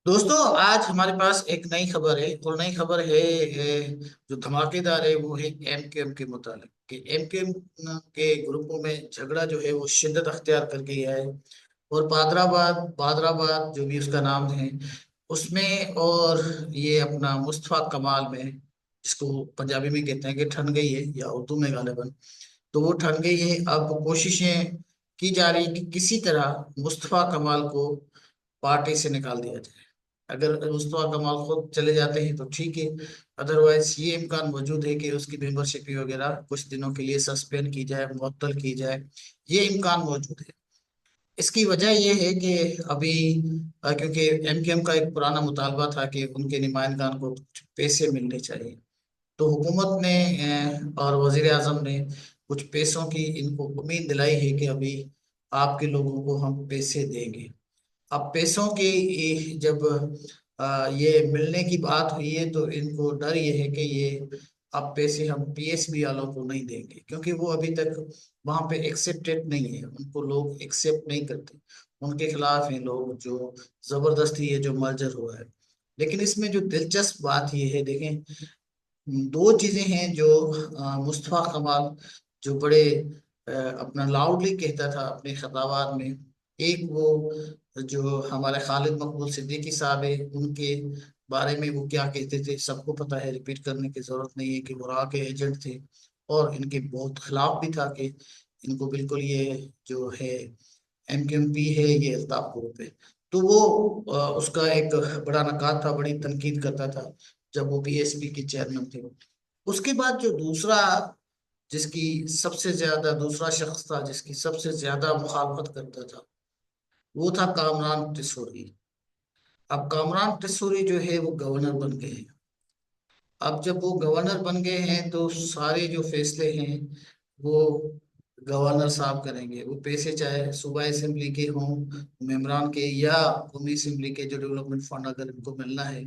दोस्तों, आज हमारे पास एक नई खबर है और नई खबर है जो धमाकेदार है वो है एमकेएम के मुतालिक कि एमकेएम के ग्रुपों में झगड़ा जो है वो शिद्दत अख्तियार कर गया है। और बादराबाद जो भी उसका नाम है उसमें, और ये अपना मुस्तफा कमाल में, जिसको पंजाबी में कहते हैं कि ठन गई है या उर्दू में गालिबन, तो वो ठन गई है। अब कोशिशें की जा रही कि किसी तरह मुस्तफा कमाल को पार्टी से निकाल दिया जाए। अगर मुस्तफा कमाल खुद चले जाते हैं तो ठीक है, अदरवाइज ये इम्कान मौजूद है कि उसकी मेंबरशिप वगैरह कुछ दिनों के लिए सस्पेंड की जाए, मुअत्तल की जाए। ये इम्कान मौजूद है। इसकी वजह यह है कि अभी क्योंकि एमकेएम का एक पुराना मुतालबा था कि उनके नुमाइंदगान को कुछ पैसे मिलने चाहिए। तो हुकूमत ने और वजीर आजम ने कुछ पैसों की इनको उम्मीद दिलाई है कि अभी आपके लोगों को हम पैसे देंगे। अब पैसों की जब ये मिलने की बात हुई है तो इनको डर ये है कि ये अब पैसे हम पीएसबी वालों को नहीं देंगे, क्योंकि वो अभी तक वहां पे एक्सेप्टेड नहीं है, उनको लोग एक्सेप्ट नहीं करते। उनके खिलाफ हैं लोग, जो जबरदस्ती ये जो मर्जर हुआ है। लेकिन इसमें जो दिलचस्प बात ये है, देखें, दो चीजें हैं जो मुस्तफा कमाल जो बड़े अपना लाउडली कहता था अपने खताबात में। एक वो जो हमारे खालिद मकबूल सिद्दीकी साहब है, उनके बारे में वो क्या कहते थे सबको पता है, रिपीट करने की जरूरत नहीं है कि वो राह के एजेंट थे और इनके बहुत खिलाफ भी था कि इनको बिल्कुल ये जो है एमकेएमपी है ये अल्ताफ ग्रुप है। तो वो उसका एक बड़ा नकाद था, बड़ी तनकीद करता था जब वो बीएसपी के चेयरमैन थे। उसके बाद जो दूसरा, जिसकी सबसे ज्यादा, दूसरा शख्स था जिसकी सबसे ज्यादा मुखालफत करता था, वो था कामरान टिसोरी। अब कामरान टिसोरी जो है वो गवर्नर बन गए हैं। अब जब वो गवर्नर बन गए हैं तो सारे जो फैसले हैं वो गवर्नर साहब करेंगे। वो पैसे चाहे सूबाई असेंबली के हों, मेम्बरान के, या कौमी असेंबली के जो डेवलपमेंट फंड अगर इनको मिलना है,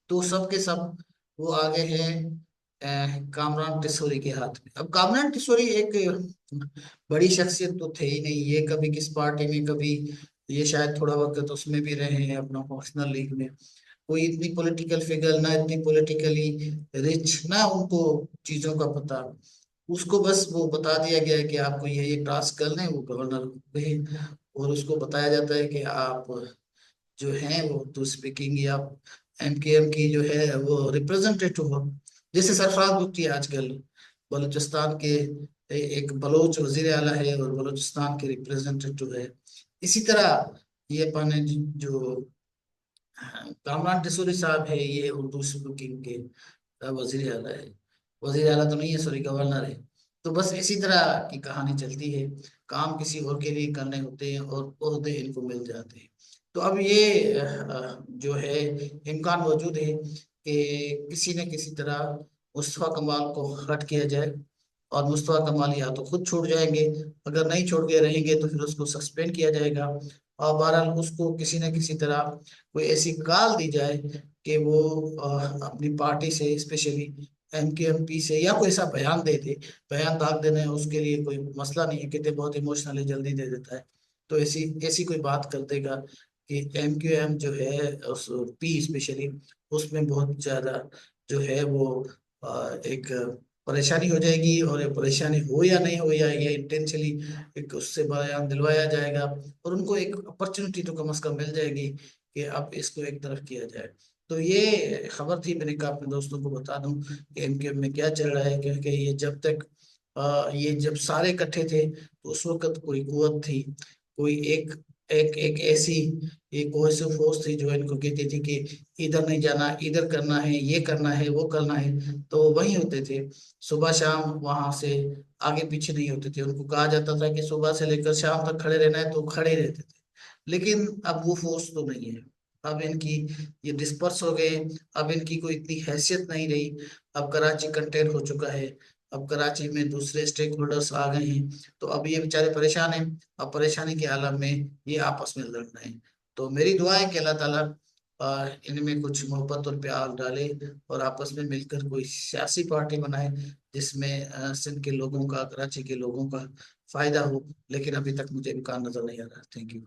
तो सब के सब वो आगे हैं कामरान टिसोरी के हाथ में। अब कामरान टिसोरी एक बड़ी शख्सियत तो थे ही नहीं, ये कभी किस पार्टी में, कभी ये शायद थोड़ा वक्त तो उसमें भी रहे हैं अपना पर्सनल लीग में। कोई इतनी पॉलिटिकल फिगर ना, इतनी पॉलिटिकली रिच ना, उनको चीजों का पता। उसको बस वो बता दिया गया है कि आपको ये टास्क करना है, वो गवर्नर पे, और उसको बताया जाता है कि आप जो हैं वो तो स्पीकिंग या एमकेएम की जो है वो रिप्रेजेंटेटिव हो। जैसे सरफराज भुट्टी आजकल बलूचिस्तान के एक बलोच वजीर आला है और बलूचिस्तान के रिप्रेजेंटेटिव है। इसी तरह ये अपने जो कामरान टिसोरी साहब है, ये उर्दू स्पीकिंग के वजीर आला है। वजीर आला तो नहीं है, सॉरी, गवर्नर है। तो बस इसी तरह की कहानी चलती है। काम किसी और के लिए करने होते हैं और ओहदे इनको मिल जाते हैं। तो अब ये जो है इम्कान मौजूद है कि किसी न किसी तरह मुस्तफा कमाल को हट किया जाए। और मुस्तफा कमाल या तो खुद छोड़ जाएंगे, अगर नहीं छोड़ के रहेंगे तो फिर उसको सस्पेंड किया जाएगा। और बहरहाल उसको किसी न किसी तरह कोई ऐसी कॉल दी जाए कि वो अपनी पार्टी से, स्पेशली एमकेएमपी से, या कोई ऐसा बयान दे दे। बयान दाग देना है उसके लिए कोई मसला नहीं है, कहते बहुत इमोशनली जल्दी दे देता है। तो ऐसी ऐसी कोई बात कर देगा कि एमक्यूएम जो है उस पी स्पेशली, उसमें बहुत ज्यादा जो है वो एक परेशानी हो जाएगी। और ये परेशानी हो या नहीं हो, या ये इंटेंशनली एक उससे बयान दिलवाया जाएगा, और उनको एक अपॉर्चुनिटी तो कम से कम मिल जाएगी कि अब इसको एक तरफ किया जाए। तो ये खबर थी, मैंने कहा अपने दोस्तों को बता दूं कि एमकेएम में क्या चल रहा है। क्योंकि ये जब तक ये जब सारे इकट्ठे थे तो उस वक्त कोई कुवत थी, कोई एक एक एक ऐसी एक कोहेसिव फोर्स थी जो इनको कहती थी कि इधर नहीं जाना, इधर करना है, ये करना है, वो करना है। तो वही होते थे, सुबह शाम वहां से आगे पीछे नहीं होते थे। उनको कहा जाता था कि सुबह से लेकर शाम तक खड़े रहना है, तो खड़े ही रहते थे। लेकिन अब वो फोर्स तो नहीं है। अब इनकी ये डिस्पर्स हो गए। अब इनकी कोई इतनी हैसियत नहीं रही। अब कराची कंटेन हो चुका है। अब कराची में दूसरे स्टेक होल्डर्स आ गए हैं। तो अब ये बेचारे परेशान हैं। अब परेशानी के आलम में ये आपस में लड़ रहे हैं। तो मेरी दुआ है कि अल्लाह ताला इनमें कुछ मोहब्बत और प्यार डाले और आपस में मिलकर कोई सियासी पार्टी बनाए जिसमें सिंध के लोगों का, कराची के लोगों का फायदा हो। लेकिन अभी तक मुझे इम्कान नजर नहीं आ रहा। Thank you.